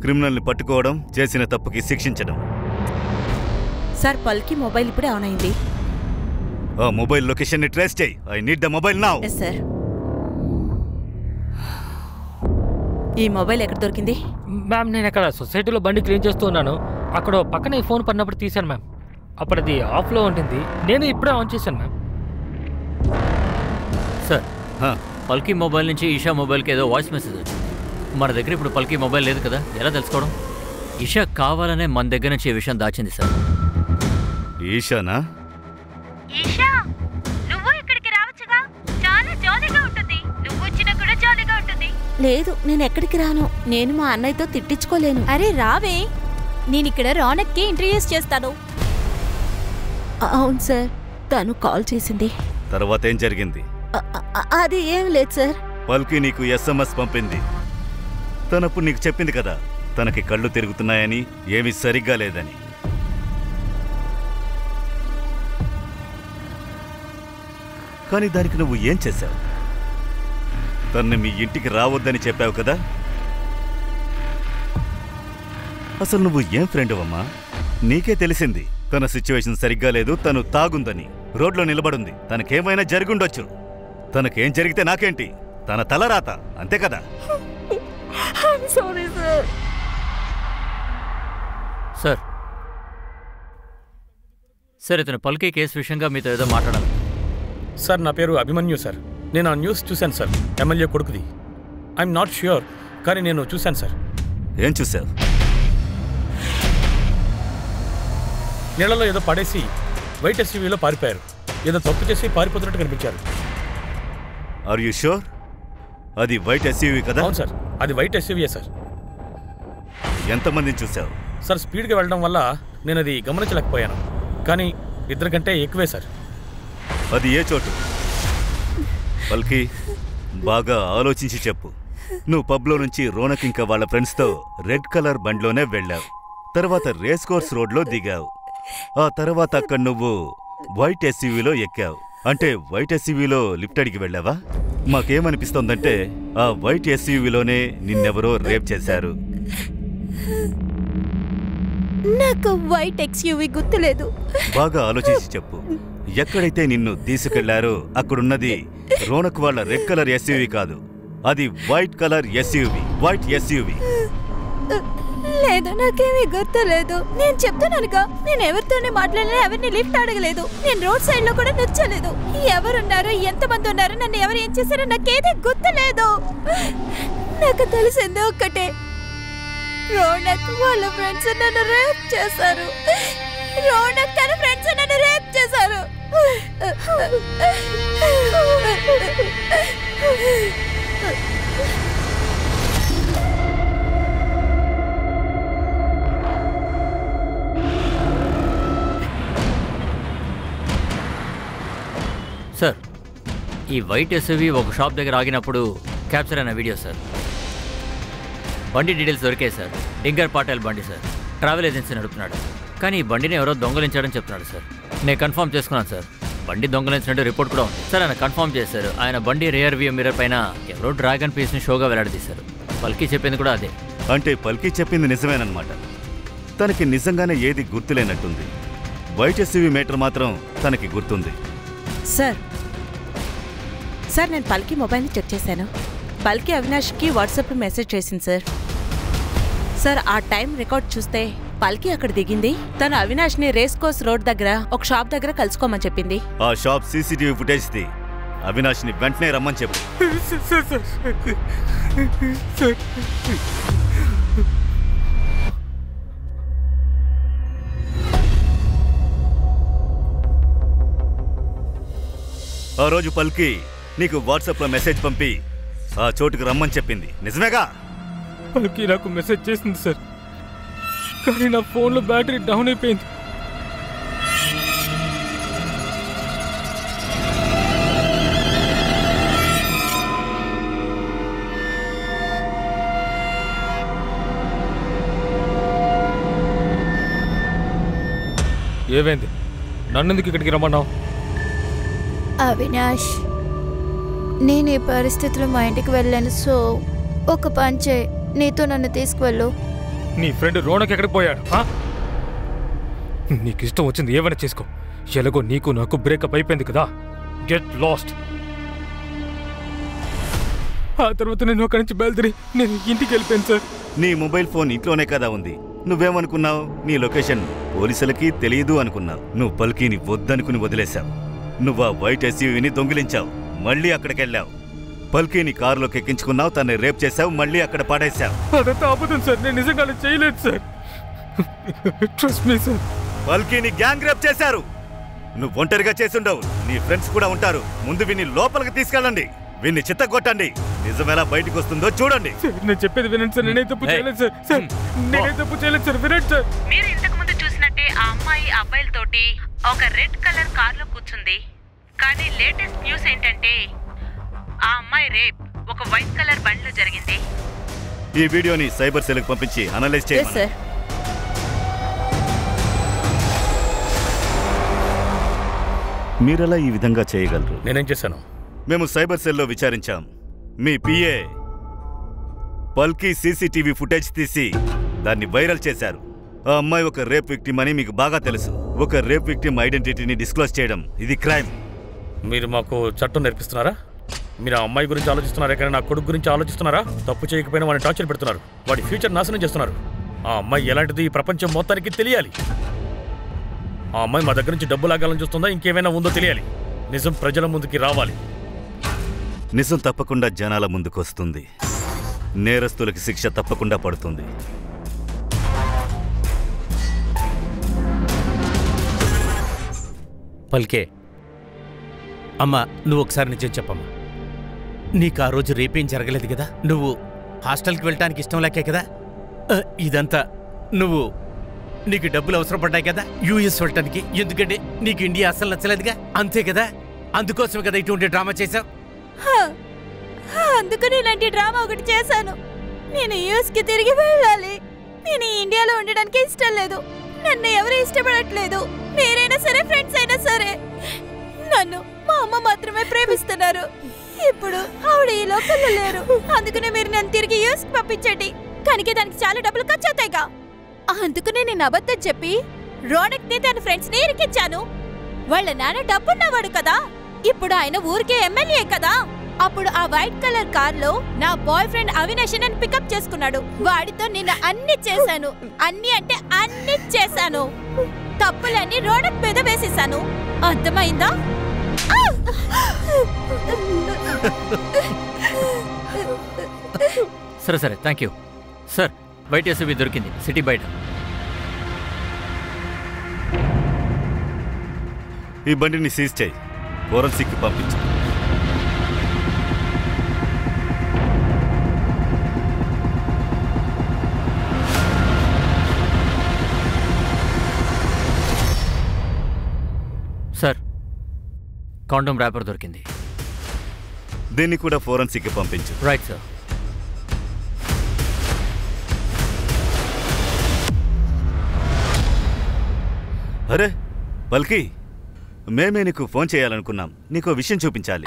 క్రిమినల్ని పట్టుకోవడం, చేసిన తప్పుకి శిక్షించడం. సార్, పల్కి మొబైల్ ఇప్పుడే ఆన్ అయింది. ఆ మొబైల్ లొకేషన్ ని ట్రేస్ చేయి. I need the mobile now. Yes sir. ఈ మొబైల్ ఎక్కడ దొరికింది? మ్యామ్ నేను అక్కడ సొసైటీలో బండి క్లీన్ చేస్తూ ఉన్నాను. అక్కడ పక్కన ఈ ఫోన్ పడినప్పుడు తీశాను మ్యామ్. అప్పుడు అది ఆఫ్లో ఉంటుంది. నేను ఇప్పుడే ఆన్ చేశాను మ్యామ్. సార్ పల్కీ మొబైల్ నుంచి ఈషా మొబైల్కి ఏదో వాయిస్ మెసేజ్ వచ్చింది. మన దగ్గర ఇప్పుడు పల్కీ మొబైల్ లేదు కదా, ఎలా తెలుసుకోవడం? ఈషా కావాలనే మన దగ్గర నుంచి ఈ విషయం దాచింది సార్. ఈషానా? ఈషా నువ్వు ఇక్కడికి రావచ్చుగా, చాలా జాలీగా ఉంటుంది. నువ్వు వచ్చినా కూడా జాలీగా ఉంటుంది. లేదు, నేను ఎక్కడికి రాను. నేను మా అన్నయ్యతో తిట్టించుకోలేను. అరే రావే, నేను ఇక్కడ రౌనక్కి ఇంట్రడ్యూస్ చేస్తాను. అవును సార్, తను కాల్ చేసింది. తర్వాత ఏం జరిగింది? అది ఏం లేదు సార్. పల్కి నీకు SMS పంపింది. తనప్పుడు నీకు చెప్పింది కదా తనకి కళ్ళు తిరుగుతున్నాయని, ఏమీ సరిగ్గా లేదని. కానీ దానికి నువ్వు ఏం చేశావు? తన్ని మీ ఇంటికి రావద్దని చెప్పావు కదా. అసలు నువ్వు ఏం ఫ్రెండ్ అమ్మా? నీకే తెలిసింది తన సిచ్యువేషన్ సరిగ్గా లేదు, తను తాగుందని, రోడ్లో నిలబడుంది. తనకేమైనా జరుగుండొచ్చు. తనకేం జరిగితే నాకేంటి? తన తలరాత, అంతే కదా. Sorry sir. సార్ సార్ ఇతను పల్కీ కేసు విషయంగా మీతో ఏదో మాట్లాడాలి. సార్ నా పేరు అభిమన్యు సార్. నేను ఆ న్యూస్ చూశాను సార్, ఎమ్మెల్యే కొడుకుది. ఐఎమ్ నాట్ ష్యూర్, కానీ నేను చూశాను సార్. ఏం చూసావు? నీళ్ళలో ఏదో పడేసి వైట్ SUVలో పారిపోయారు. ఏదో తప్పు చేసి పారిపోతున్నట్టు కనిపించారు. Are you sure? అది వైట్ SUV కదా? అవును సార్, అది వైట్ SUV సార్. ఎంతమందిని చూసావు? సార్ స్పీడ్గా వెళ్ళడం వల్ల నేను అది గమనించలేకపోయాను, కానీ 2 కంటే ఎక్కువే సార్. అది ఏ చోటు? పల్కి బాగా ఆలోచించి చెప్పు. నువ్వు పబ్లో నుంచి రోనక్ ఇంకా వాళ్ళ ఫ్రెండ్స్తో రెడ్ కలర్ బండిలోనే వెళ్ళావు. తర్వాత రేస్ కోర్స్ రోడ్లో దిగావు. ఆ తర్వాత అక్కడ నువ్వు వైట్ SUVలో ఎక్కావు. అంటే వైట్ SUVలో లిఫ్ట్ అడిగి వెళ్ళావా? మాకేమనిపిస్తోందంటే ఆ వైట్ SUVలోనే నిన్నెవరో రేప్ చేశారు. నాకు వైట్ XUV గుర్తులేదు. బాగా ఆలోచించి చెప్పు. ఎక్కడైతే నిన్ను తీసుకెళ్లారో అక్కడున్నది రోనక్ వాళ్ళ రెడ్ కలర్ SUV కాదు, అది white colour SUV. White SUV. లేదు, నాకేమీ గుర్తులేదు. నేను చెప్తున్నానుగా, నేను ఎవరితోనే మాట్లాడినా ఎవరిని లిఫ్ట్ అడగలేదు. నేను రోడ్ సైడ్ లో కూడా నిల్చోలేదు. ఎవరున్నారు, ఎంతమంది ఉన్నారు, నన్ను ఎవరు ఏం చేశారో నాకేది గుర్తులేదు. నాకు తెలిసింది ఒక్కటే, రోనక్ వాళ్ళ ఫ్రెండ్స్ నన్ను రేప్ చేశారు. రోనక్ తన ఫ్రెండ్స్ నన్ను రేప్ చేశారు. సార్ ఈ వైట్ SUV ఒక షాప్ దగ్గర ఆగినప్పుడు క్యాప్చర్ అయిన వీడియో సార్. బండి డీటెయిల్స్ దొరికాయి సార్. డింగర్ పాటేల్ బండి సార్. ట్రావెల్ ఏజెన్సీ నడుపుతున్నాడు, కానీ ఈ బండిని ఎవరో దొంగలించాడని చెప్తున్నాడు సార్. నేను కన్ఫర్మ్ చేసుకున్నాను సార్. బండి దొంగలించినట్టు రిపోర్ట్ కూడా ఉంది సార్. ఆయన కన్ఫర్మ్ చేశారు. ఆయన బండి రియర్ వ్యూ మిర్రర్ పైన ఎవరో డ్రాగన్ పీస్ని షోగా వెలాడదీశారు. పల్కీ చెప్పింది కూడా అదే. అంటే పల్కీ చెప్పింది నిజమేనమాట. తనకి నిజంగానే ఏది గుర్తులేనట్టుంది. వైట్ SUV మేటర్ మాత్రం తనకి గుర్తుంది. సార్ నేను పల్కీ మొబైల్ని చెక్ చేశాను. పల్కీ అవినాష్కి వాట్సాప్లో మెసేజ్ చేసింది సార్. సార్ ఆ టైం రికార్డ్ చూస్తే పల్కీ అక్కడ దిగింది. తను అవినాష్ని రేస్ కోర్స్ రోడ్ దగ్గర ఒక షాప్ దగ్గర కలుసుకోమని చెప్పింది. ఆ షాప్ CCTV ఫుటేజ్ది. అవినాష్ని వెంటనే రమ్మని చెప్పు. ఆ రోజు పల్కీ నీకు వాట్సాప్లో మెసేజ్ పంపి ఆ చోటుకు రమ్మని చెప్పింది, నిజమేగా? పల్కీ నాకు మెసేజ్ చేసింది సార్, కానీ నా ఫోన్లో బ్యాటరీ డౌన్ అయిపోయింది. ఏమైంది? నన్నెందుకు ఇక్కడికి రమ్మన్నావు? అవినాష్, నేను ఈ పరిస్థితిలో మా ఇంటికి వెళ్ళాను. సో ఒక పని చేయి, నీతో నన్ను తీసుకువెళ్ళు. నీ ఫ్రెండ్ రోనక్ ఎక్కడికి పోయాడు? నీకు ఇష్టం వచ్చింది ఏమైనా చేసుకో, ఎలాగో నీకు నాకు బ్రేకప్ అయిపోయింది కదా, గెట్ లాస్ట్. ఆ తర్వాత నేను అక్కడి నుంచి బయలుదేరి నేను ఇంటికి వెళ్ళిపోయాను సార్. నీ మొబైల్ ఫోన్ ఇంట్లోనే కదా ఉంది. నువ్వేమనుకున్నావు? నీ లొకేషన్ పోలీసులకి తెలియదు అనుకున్నావు. నువ్వు పల్కీని వద్దనుకుని వదిలేశావు. నువ్వు ఆ వైట్ ఎస్యూవీని దొంగిలించావు, మళ్ళీ అక్కడికెళ్ళావు. పల్కీని కారులోకి ఎక్కించుకున్నావు, తన్ని రేప్ చేశావు, మళ్ళీ అక్కడ పడేశావు. అదంతా అబద్ధం సార్, నేను నిజంగా చేయలేదు సార్. Trust me sir. పల్కీని గ్యాంగ్ రేప్ చేశారు. నువ్వు ఒంటరిగా చేసుండవు, నీ ఫ్రెండ్స్ కూడా ఉంటారు. ముందు వీన్ని లోపలికి తీసుకెళ్ళండి, వీన్ని చిత్తగొట్టండి. నిజమేలా బయటకు వస్తుందో చూడండి. నేను చెప్పేది వినండి సార్, నేనే తప్పు చేయలేదు సార్. సార్ నేనే తప్పు చేయలేదు సార్, వినండి సార్. మీరు ఇంతకు ముందు చూసినట్టే ఆ అమ్మాయి అబ్బాయిలతోటి ఒక రెడ్ కలర్ కార్లో కూర్చుంది. కానీ లేటెస్ట్ న్యూస్ ఏంటంటే ఆ అమ్మాయి రేప్ ఒక వైట్ కలర్ బండిలో జరిగింది. ఈ వీడియోని సైబర్ సెల్కి పంపించి అనలైజ్ చేయండి. మీరెలా ఈ విధంగా చేయగలరు? నేనేం చేశాను? మేము సైబర్ సెల్లో విచారించాం. మీ పిఏ పల్కీ సీసీటీవీ ఫుటేజ్ తీసి దాన్ని వైరల్ చేశారు. ఆ అమ్మాయి ఒక రేప్ విక్టిమ్ అని మీకు బాగా తెలుసు. ఒక రేప్ విక్టిమ్ ఐడెంటిటీని డిస్క్లోజ్ చేయడం ఇది క్రైమ్. మీరు మాకు చట్టం నేర్పిస్తున్నారా? మీరు ఆ అమ్మాయి గురించి ఆలోచిస్తున్నారా కానీ నా కొడుకు గురించి ఆలోచిస్తున్నారా? తప్పు చేయకపోయినా వాడిని టార్చర్ పెడుతున్నారు, వాడి ఫ్యూచర్ నాశనం చేస్తున్నారు. ఆ అమ్మాయి ఎలాంటిది ఈ ప్రపంచం మొత్తానికి తెలియాలి. ఆ అమ్మాయి మా దగ్గర నుంచి డబ్బు లాగాలని చూస్తుందా, ఇంకేమైనా ఉందో తెలియాలి. నిజం ప్రజల ముందుకి రావాలి. నిజం తప్పకుండా జనాల ముందుకు వస్తుంది. నేరస్తులకి శిక్ష తప్పకుండా పడుతుంది. పల్కే అమ్మా, నువ్వు ఒకసారి నిజం చెప్పమ్మా. నీకు ఆ రోజు రేపేం జరగలేదు కదా? నువ్వు హాస్టల్కి వెళ్ళటానికి ఇష్టం లేకే కదా ఇదంతా? నీకు డబ్బులు అవసరం పడ్డాయి కదా యూఎస్ వెళ్ళటానికి? ఎందుకంటే నీకు ఇండియా అసలు నచ్చలేదుగా, అంతే కదా? అందుకోసమే కదా ఇటువంటి డ్రామా చేశావు. అందుకని ఇలాంటి డ్రామా ఒకటి చేశాను. నేను యూఎస్కి తిరిగి వెళ్ళాలి. నేను ఇండియాలో ఉండడానికి ఇష్టం లేదు. నన్ను ఎవరు ఇష్టపడట్లేదు. మీరైనా సరే, ఫ్రెండ్స్ అయినా సరే. నన్ను మా అమ్మ మాత్రమే ప్రేమిస్తున్నారు. ఇప్పుడు ఆవిడ ఈ లోకల్లో లేరు. అందుకనే మీరు నన్ను తిరిగి యూఎస్కి పంపించండి. కనుక దానికి చాలా డబ్బులు ఖర్చు అవుతాయిగా. అందుకనే నేను అబద్ధం చెప్పి రోనక్ ని తన ఫ్రెండ్స్ ని ఇరికించాను. వాళ్ళ నాన్న డబ్బున్నవాడు కదా, ఇప్పుడు ఆయన ఊరికే ఎమ్మెల్యే కదా. అప్పుడు ఆ వైట్ కలర్ కార్ లో నా బాయ్ ఫ్రెండ్ అవినాష్ నన్ను పికప్ చేసుకున్నాడు. వాడితో నేను అన్ని చేశాను. అన్ని అంటే అన్ని చేశాను. తప్పులన్నీ రోనక్ మీద వేసేసాను. అర్థమైందా? సరే సరే, thank you sir. White SUV దొరికింది సిటీ బయట. ఈ బండిని సీజ్ చేయి, ఫోరెన్సిక్కి పంపించు. సార్, కాండోమ్ ర్యాపర్ దొరికింది. దీన్ని కూడా ఫోరెన్సిక్కి పంపించు. Right sir. అరే పల్కీ, మేమే నీకు ఫోన్ చేయాలనుకున్నాం. నీకు విషయం చూపించాలి.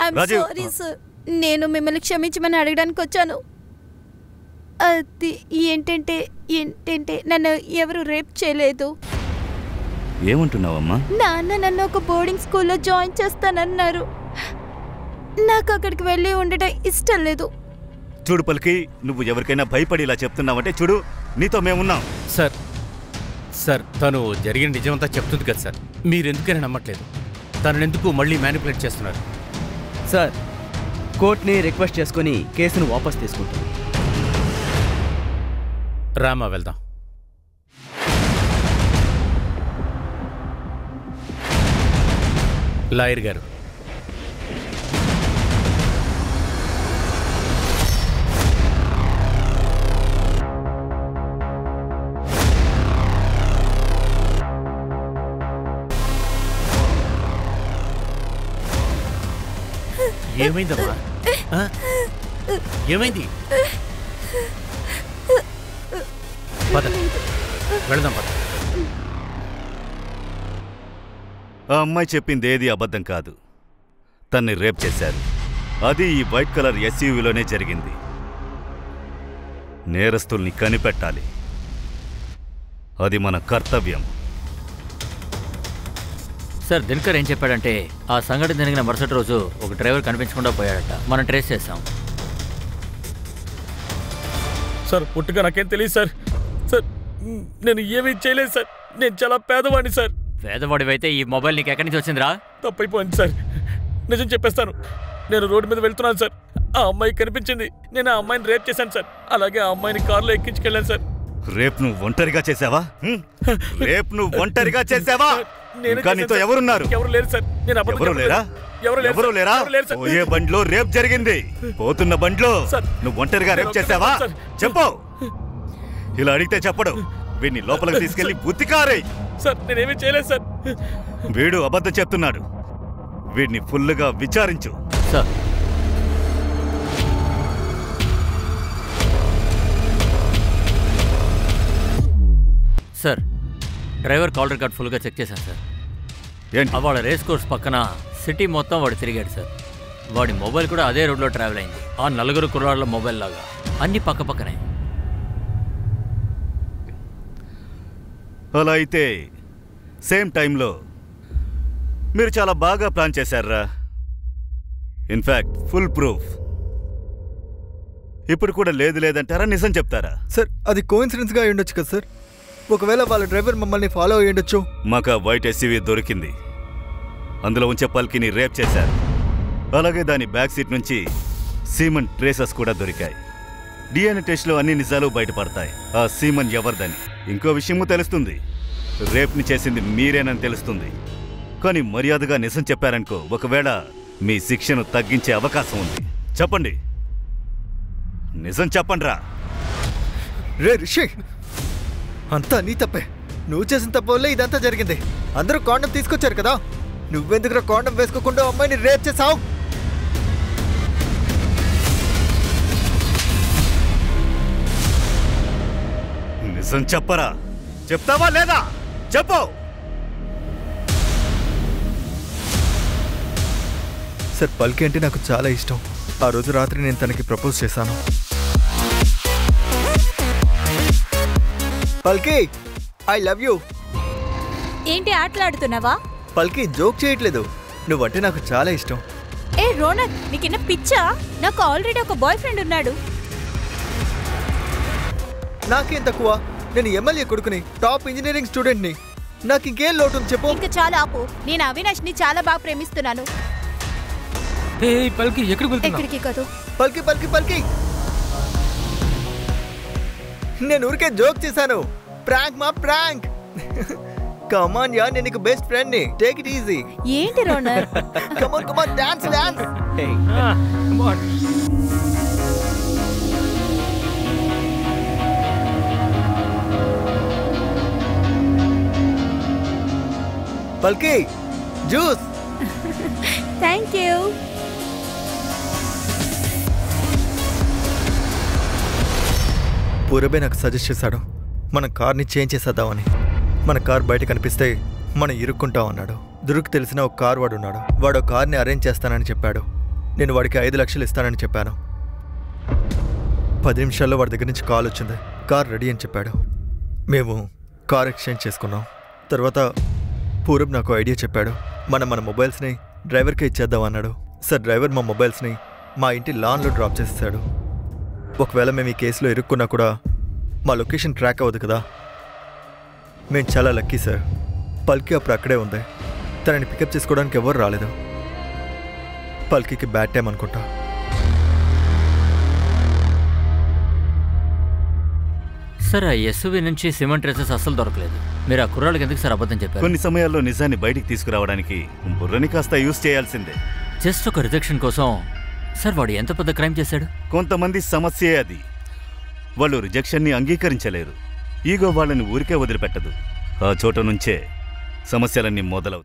నేను మిమ్మల్ని క్షమించమని అడగడానికి వచ్చాను. అది ఏంటంటే నన్ను ఎవరు రేప్ చేయలేదు. ఏమంటున్నావమ్మా? నాన్న నన్ను ఒక బోర్డింగ్ స్కూల్లో జాయిన్ చేస్తానన్నారు. నాకు అక్కడికి వెళ్ళి ఉండటం ఇష్టం లేదు. చూడు పల్కీ, నువ్వు ఎవరికైనా భయపడి ఇలా చెప్తున్నావంటే చూడు, నీతో మేమున్నాం. సార్ తను జరిగిన నిజమంతా చెప్తుంది కదా సార్. మీరెందుకైనా నమ్మట్లేదు? తనను ఎందుకు మళ్ళీ మ్యానిపులేట్ చేస్తున్నారు? సార్, కోర్టుని రిక్వెస్ట్ చేసుకుని కేసును వాపస్ తీసుకుంటాం. రామా, వెళ్దాం. లాయర్ గారు, ఏమైందమ్మా? ఏమైంది? పద, వెళదాం పద. ఆ అమ్మాయి చెప్పింది ఏది అబద్ధం కాదు. తన్ని రేప్ చేశారు. అది ఈ వైట్ కలర్ ఎస్యూవీలోనే జరిగింది. నేరస్తుల్ని కనిపెట్టాలి. అది మన కర్తవ్యం. సార్ దినకర్ ఏం చెప్పాడంటే ఆ సంఘటన జరిగిన మరుసటి రోజు ఒక డ్రైవర్ కనిపించకుండా పోయాడట. మనం ట్రేస్ చేసాం. సార్ పుట్టుగా నాకేం తెలియదు సార్. సార్ నేను ఏమీ చేయలేదు సార్. నేను చాలా పేదవాడిని సార్. పేదవాడివైతే ఈ మొబైల్ నీకు ఎక్కడి నుంచి వచ్చిందిరా? తప్పైపోయింది సార్. నిజం చెప్పేస్తాను. నేను రోడ్డు మీద వెళ్తున్నాను సార్. ఆ అమ్మాయి కనిపించింది. నేను ఆ అమ్మాయిని రేప్ చేశాను సార్. అలాగే ఆ అమ్మాయిని కారులో ఎక్కించుకెళ్ళాను సార్. రేప్ నువ్వు ఒంటరిగా చేసావా? రేప్ నువ్వు ఒంటరిగా చేసావా? ఇంకా నీతో ఎవరున్నారు? ఎవరు లేరు సార్. నేను ఎవరు లేరా? ఎవరు లేరా? పోయే బండిలో రేప్ జరిగింది. పోతున్న బండిలో నువ్వు ఒంటరిగా రేప్ చేసావా? చెప్పు. ఇలా అడిగితే చెప్పడు. వీడిని లోపలికి తీసుకెళ్లి బుద్ధికారే. సార్ నేనేమీ చేయలేదు సార్. వీడు అబద్ధం చెప్తున్నాడు. వీడిని ఫుల్లుగా విచారించు. Sir sir driver call record ఫుల్గా చెక్ చేశాను సార్. ఏంటి? వాళ్ళ రేస్ కోర్స్ పక్కన సిటీ మొత్తం వాడు తిరిగాడు సార్. వాడి మొబైల్ కూడా అదే రోడ్లో ట్రావెల్ అయింది. ఆ నలుగురు కుర్రాళ్ళ మొబైల్ లాగా అన్ని పక్క పక్కనే. అలా అయితే సేమ్ టైంలో మీరు చాలా బాగా ప్లాన్ చేశారా? In fact full proof. ఇప్పుడు కూడా లేదు లేదంటారా? నిజం చెప్తారా? సార్ అది కోఇన్సిడెన్స్ గా ఉండొచ్చు కదా సార్. ఒకవేళ వాళ్ళ డ్రైవర్ మమ్మల్ని ఫాలో అయ్యి ఉండొచ్చు. మాకు ఆ వైట్ ఎస్యూవీ దొరికింది. అందులో ఉంచే పల్కిని రేప్ చేశారు. అలాగే దాని బ్యాక్ సీట్ నుంచి సీమన్ ట్రేసెస్ కూడా దొరికాయి. డిఎన్ఏ టెస్ట్లో అన్ని నిజాలు బయటపడతాయి. ఆ సీమన్ ఎవరిదని ఇంకో విషయము తెలుస్తుంది. రేప్ని చేసింది మీరేనని తెలుస్తుంది. కానీ మర్యాదగా నిజం చెప్పారనుకో, ఒకవేళ మీ శిక్షను తగ్గించే అవకాశం ఉంది. చెప్పండి, నిజం చెప్పండి రా. రే రిషి, అంతా నీ తప్పే. నువ్వు చేసిన తప్పు వల్లే ఇదంతా జరిగింది. అందరూ కాండం తీసుకొచ్చారు కదా, నువ్వెందుకు కాండం వేసుకోకుండా అమ్మాయిని రేప్ చేసావు? నిజం చెప్పరా? చెప్తావా లేదా? చెప్పు. సార్ పల్కి అంటే నాకు చాలా ఇష్టం. ఆ రోజు రాత్రి నేను తనకి ప్రపోజ్ చేశాను. పల్కి, ఐ లవ్ యూ. ఏంటి ఆటలాడుతున్నావా? పల్కి జోక్ చేయట్లేదు. నువ్వంటే నాకు చాలా ఇష్టం. ఏ రోనక్, నీకిన్న పిచ్చా? నాకు ఆల్రెడీ ఒక బాయ్ ఫ్రెండ్ ఉన్నాడు. నాకేం తక్కువ? నేను ఎమ్మెల్యే కొడుకుని, టాప్ ఇంజనీరింగ్ స్టూడెంట్ని. నాకు ఇంకేం లోటు ఉంది చెప్పు. ఇంకా చాలా ఆపు. నేను అవినాష్ ని చాలా బాగా ప్రేమిస్తున్నాను. పల్కి ఎక్కడికి కాదు. పల్కి పల్కి పల్కి, నేను ఊరికే జోక్ చేశాను. ప్రాంక్ మా ప్రాంక్. కమాన్ యా, నేను నీకు బెస్ట్ ఫ్రెండ్ ని. Take it easy. ఏంటి రోనర్? Come on come on, dance dance. Palki juice. Thank you. పూరబే నాకు సజెస్ట్ చేశాడు మన కార్ని చేంజ్ చేసేద్దామని. మన కార్ బయట కనిపిస్తే మనం ఇరుక్కుంటాం అన్నాడు. దురుకు తెలిసిన ఒక కార్ వాడు ఉన్నాడు. వాడు కార్ని అరేంజ్ చేస్తానని చెప్పాడు. నేను వాడికి 5 లక్షలు ఇస్తానని చెప్పాను. 10 నిమిషాల్లో వాడి దగ్గర నుంచి కాల్ వచ్చింది. కార్ రెడీ అని చెప్పాడు. మేము కార్ ఎక్స్చేంజ్ చేసుకున్నాం. తర్వాత పూరబ్ నాకు ఐడియా చెప్పాడు. మన మొబైల్స్ని డ్రైవర్కే ఇచ్చేద్దాం అన్నాడు. సార్ డ్రైవర్ మా మొబైల్స్ని మా ఇంటి లాన్లో డ్రాప్ చేసేసాడు. ఒకవేళ మేము ఈ కేసులో ఇరుక్కున్నా కూడా మా లొకేషన్ ట్రాక్ అవ్వదు కదా. మేము చాలా లక్కీ సార్. పల్కి అప్పుడు అక్కడే ఉంది. తనని పికప్ చేసుకోవడానికి ఎవరు రాలేదు. పల్కికి బ్యాడ్ టైం అనుకుంటా. సార్ ఆ ఎస్యూవీ నుంచి సిమెంట్ ట్రేసెస్ అస్సలు దొరకలేదు. మీరు ఆ కుర్రాళ్ళకి ఎందుకు సార్ అబద్ధం చెప్పారు? కొన్ని సమయాల్లో నిజాన్ని బయటికి తీసుకురావడానికి బుర్రని కాస్త యూజ్ చేయాల్సిందే. జస్ట్ ఒక రిజెక్షన్ కోసం. సార్ వాడు ఎంత పెద్ద క్రైమ్ చేశాడు? కొంతమంది సమస్యే అది. వాళ్ళు రిజెక్షన్ని అంగీకరించలేరు. ఈగో వాళ్ళని ఊరికే వదిలిపెట్టదు. ఆ చోట నుంచే సమస్యలన్నీ మొదలవుతాయి.